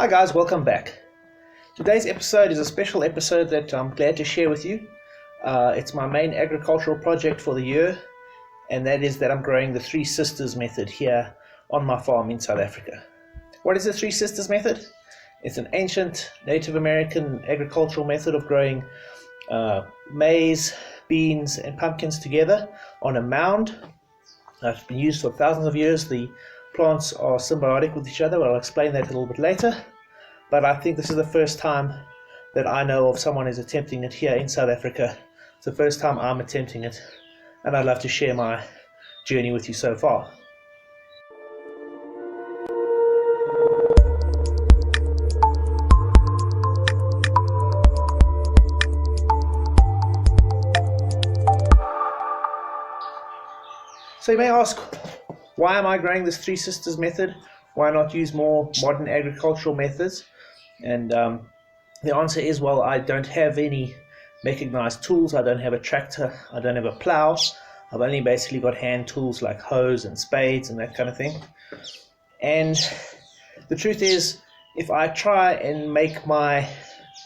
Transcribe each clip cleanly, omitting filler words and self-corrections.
Hi guys, welcome back. Today's episode is a special episode that I'm glad to share with you. It's my main agricultural project for the year, and that is that I'm growing the Three Sisters method here on my farm in South Africa. What is the Three Sisters method? It's an ancient Native American agricultural method of growing maize, beans and pumpkins together on a mound. It's been used for thousands of years. The plants are symbiotic with each other. Well, I'll explain that a little bit later. But I think this is the first time that I know of someone is attempting it here in South Africa. It's the first time I'm attempting it, and I'd love to share my journey with you so far. So you may ask, why am I growing this Three Sisters method? Why not use more modern agricultural methods? And the answer is, well, I don't have any mechanized tools. I don't have a tractor. I don't have a plow. I've only basically got hand tools like hoes and spades and that kind of thing. And the truth is, if I try and make my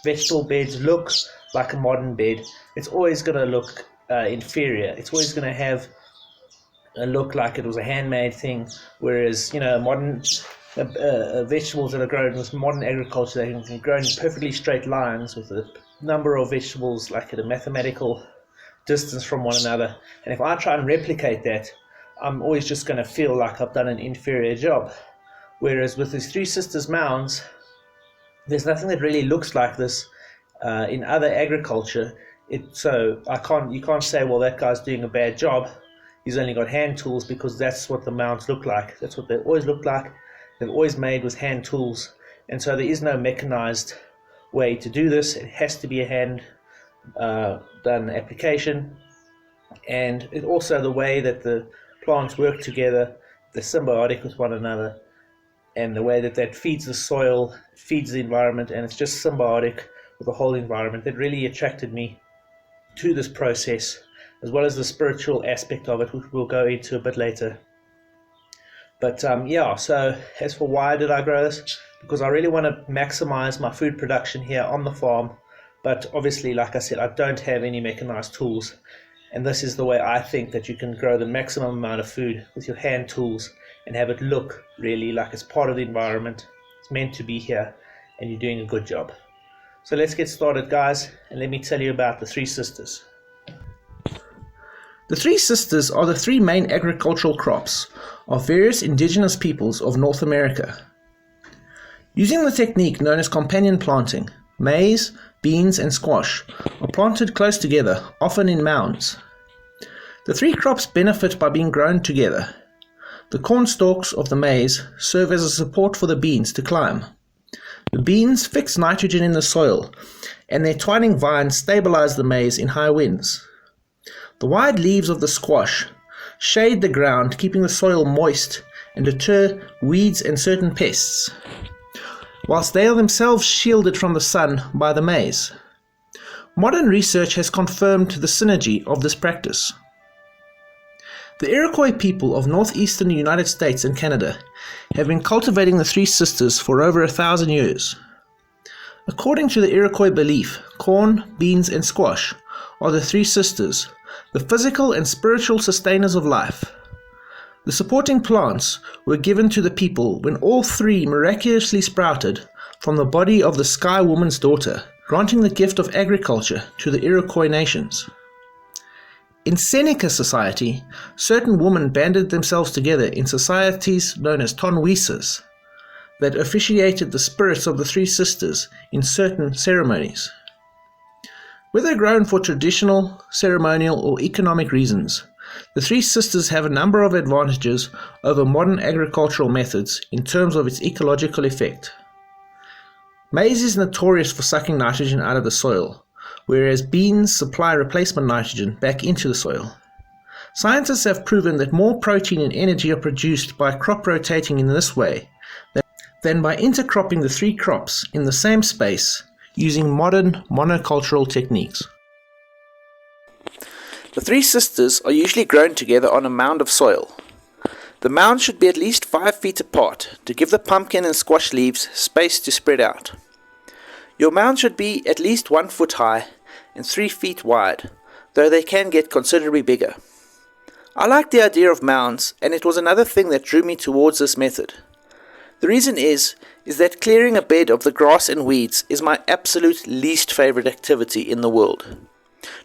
vegetable beds look like a modern bed, it's always going to look inferior. It's always going to have a look like it was a handmade thing, whereas modern vegetables that are grown with modern agriculture, they can grow in perfectly straight lines with a number of vegetables like at a mathematical distance from one another. And if I try and replicate that, I'm always just going to feel like I've done an inferior job. Whereas with these Three Sisters mounds, there's nothing that really looks like this in other agriculture. You can't say, well, that guy's doing a bad job. He's only got hand tools, because that's what the mounds look like. That's what they always look like. They're always made with hand tools. And so there is no mechanized way to do this. It has to be a hand done application. And it also, the way that the plants work together, they're symbiotic with one another. And the way that feeds the soil, feeds the environment, and it's just symbiotic with the whole environment, that really attracted me to this process, as well as the spiritual aspect of it, which we'll go into a bit later. But so as for why did I grow this? Because I really want to maximize my food production here on the farm. But obviously, like I said, I don't have any mechanized tools. And this is the way I think that you can grow the maximum amount of food with your hand tools and have it look really like it's part of the environment. It's meant to be here, and you're doing a good job. So let's get started, guys, and let me tell you about the Three Sisters. The Three Sisters are the three main agricultural crops of various indigenous peoples of North America. Using the technique known as companion planting, maize, beans and squash are planted close together, often in mounds. The three crops benefit by being grown together. The corn stalks of the maize serve as a support for the beans to climb. The beans fix nitrogen in the soil, and their twining vines stabilize the maize in high winds. The wide leaves of the squash shade the ground, keeping the soil moist and deter weeds and certain pests, whilst they are themselves shielded from the sun by the maize. Modern research has confirmed the synergy of this practice. The Iroquois people of northeastern United States and Canada have been cultivating the Three Sisters for over 1,000 years. According to the Iroquois belief, corn, beans and squash are the Three Sisters, the physical and spiritual sustainers of life. The supporting plants were given to the people when all three miraculously sprouted from the body of the Sky Woman's daughter, granting the gift of agriculture to the Iroquois nations. In Seneca society, certain women banded themselves together in societies known as tonwisas that officiated the spirits of the Three Sisters in certain ceremonies. Whether grown for traditional, ceremonial, or economic reasons, the Three Sisters have a number of advantages over modern agricultural methods in terms of its ecological effect. Maize is notorious for sucking nitrogen out of the soil, whereas beans supply replacement nitrogen back into the soil. Scientists have proven that more protein and energy are produced by crop rotating in this way than by intercropping the three crops in the same space using modern monocultural techniques. The Three Sisters are usually grown together on a mound of soil. The mound should be at least 5 feet apart to give the pumpkin and squash leaves space to spread out. Your mound should be at least 1 foot high and 3 feet wide, though they can get considerably bigger. I like the idea of mounds, and it was another thing that drew me towards this method. The reason is that clearing a bed of the grass and weeds is my absolute least favorite activity in the world.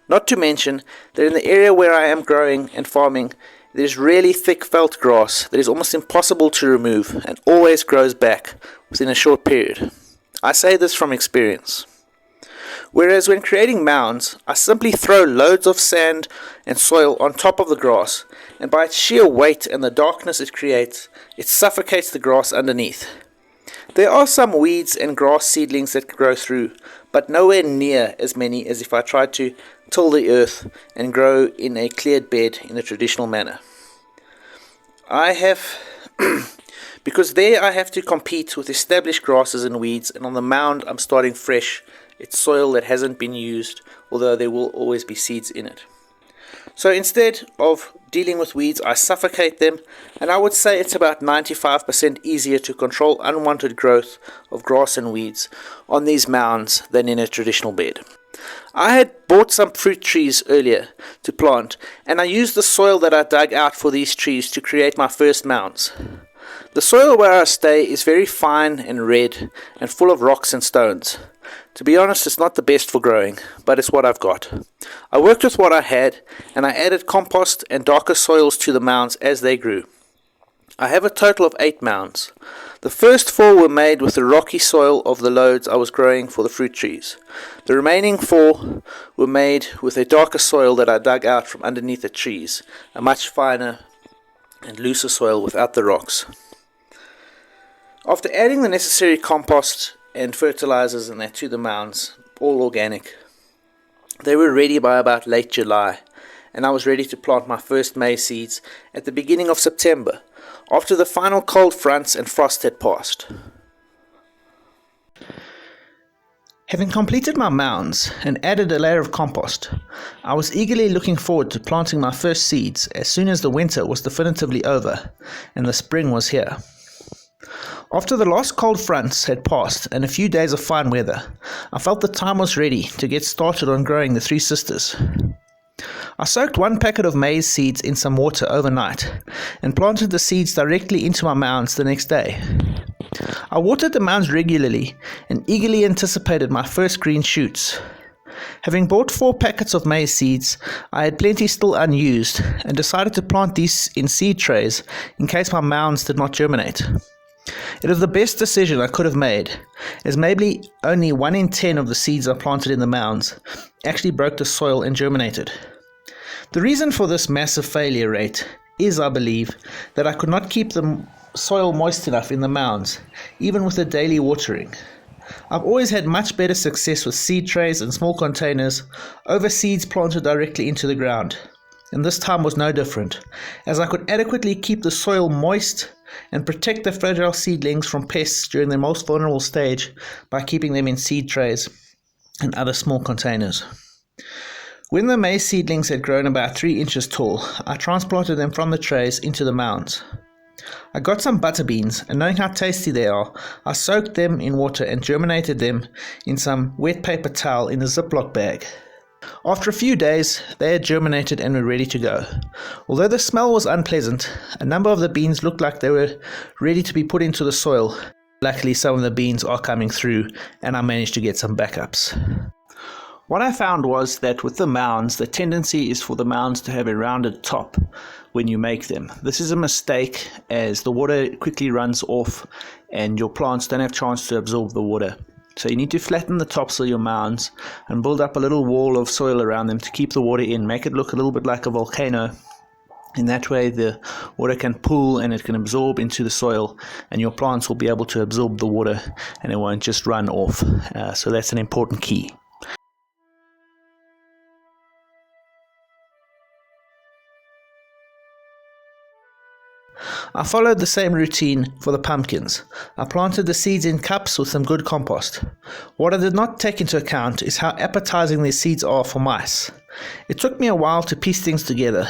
Not to mention that in the area where I am growing and farming, there is really thick felt grass that is almost impossible to remove and always grows back within a short period. I say this from experience. Whereas when creating mounds, I simply throw loads of sand and soil on top of the grass, and by its sheer weight and the darkness it creates, it suffocates the grass underneath. There are some weeds and grass seedlings that grow through, but nowhere near as many as if I tried to till the earth and grow in a cleared bed in a traditional manner. Because there I have to compete with established grasses and weeds, and on the mound I'm starting fresh. It's soil that hasn't been used, although there will always be seeds in it. So instead of dealing with weeds, I suffocate them, and I would say it's about 95% easier to control unwanted growth of grass and weeds on these mounds than in a traditional bed. I had bought some fruit trees earlier to plant, and I used the soil that I dug out for these trees to create my first mounds. The soil where I stay is very fine and red and full of rocks and stones. To be honest, it's not the best for growing, but it's what I've got. I worked with what I had, and I added compost and darker soils to the mounds as they grew. I have a total of 8 mounds. The first 4 were made with the rocky soil of the loads I was growing for the fruit trees. The remaining 4 were made with a darker soil that I dug out from underneath the trees, a much finer and looser soil without the rocks. After adding the necessary compost and fertilizers and that to the mounds, all organic, they were ready by about late July, and I was ready to plant my first maize seeds at the beginning of September, after the final cold fronts and frost had passed. Having completed my mounds and added a layer of compost, I was eagerly looking forward to planting my first seeds as soon as the winter was definitively over and the spring was here. After the last cold fronts had passed and a few days of fine weather, I felt the time was ready to get started on growing the 3 sisters. I soaked 1 packet of maize seeds in some water overnight and planted the seeds directly into my mounds the next day. I watered the mounds regularly and eagerly anticipated my first green shoots. Having bought 4 packets of maize seeds, I had plenty still unused and decided to plant these in seed trays in case my mounds did not germinate. It was the best decision I could have made, as maybe only 1 in 10 of the seeds I planted in the mounds actually broke the soil and germinated. The reason for this massive failure rate is, I believe, that I could not keep the soil moist enough in the mounds, even with the daily watering. I've always had much better success with seed trays and small containers over seeds planted directly into the ground, and this time was no different, as I could adequately keep the soil moist and protect the fragile seedlings from pests during their most vulnerable stage by keeping them in seed trays and other small containers. When the maize seedlings had grown about 3 inches tall, I transplanted them from the trays into the mounds. I got some butter beans, and knowing how tasty they are, I soaked them in water and germinated them in some wet paper towel in a Ziploc bag. After a few days, they had germinated and were ready to go. Although the smell was unpleasant, a number of the beans looked like they were ready to be put into the soil. Luckily, some of the beans are coming through, and I managed to get some backups. What I found was that with the mounds, the tendency is for the mounds to have a rounded top when you make them. This is a mistake, as the water quickly runs off and your plants don't have a chance to absorb the water. So you need to flatten the tops of your mounds and build up a little wall of soil around them to keep the water in. Make it look a little bit like a volcano. In that way, the water can pool and it can absorb into the soil, and your plants will be able to absorb the water and it won't just run off. So that's an important key. I followed the same routine for the pumpkins. I planted the seeds in cups with some good compost. What I did not take into account is how appetizing these seeds are for mice. It took me a while to piece things together,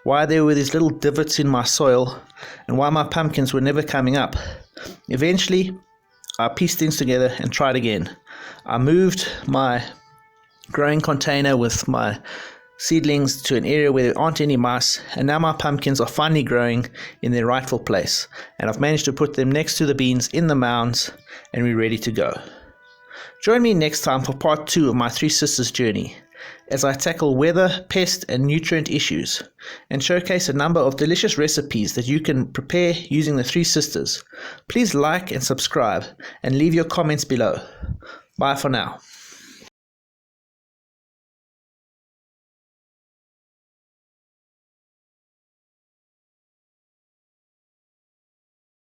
why there were these little divots in my soil and why my pumpkins were never coming up. Eventually, I pieced things together and tried again. I moved my growing container with my seedlings to an area where there aren't any mice, and now my pumpkins are finally growing in their rightful place, and I've managed to put them next to the beans in the mounds, and we're ready to go. Join me next time for part 2 of my Three Sisters journey, as I tackle weather, pest and nutrient issues, and showcase a number of delicious recipes that you can prepare using the Three Sisters. Please like and subscribe, and leave your comments below. Bye for now.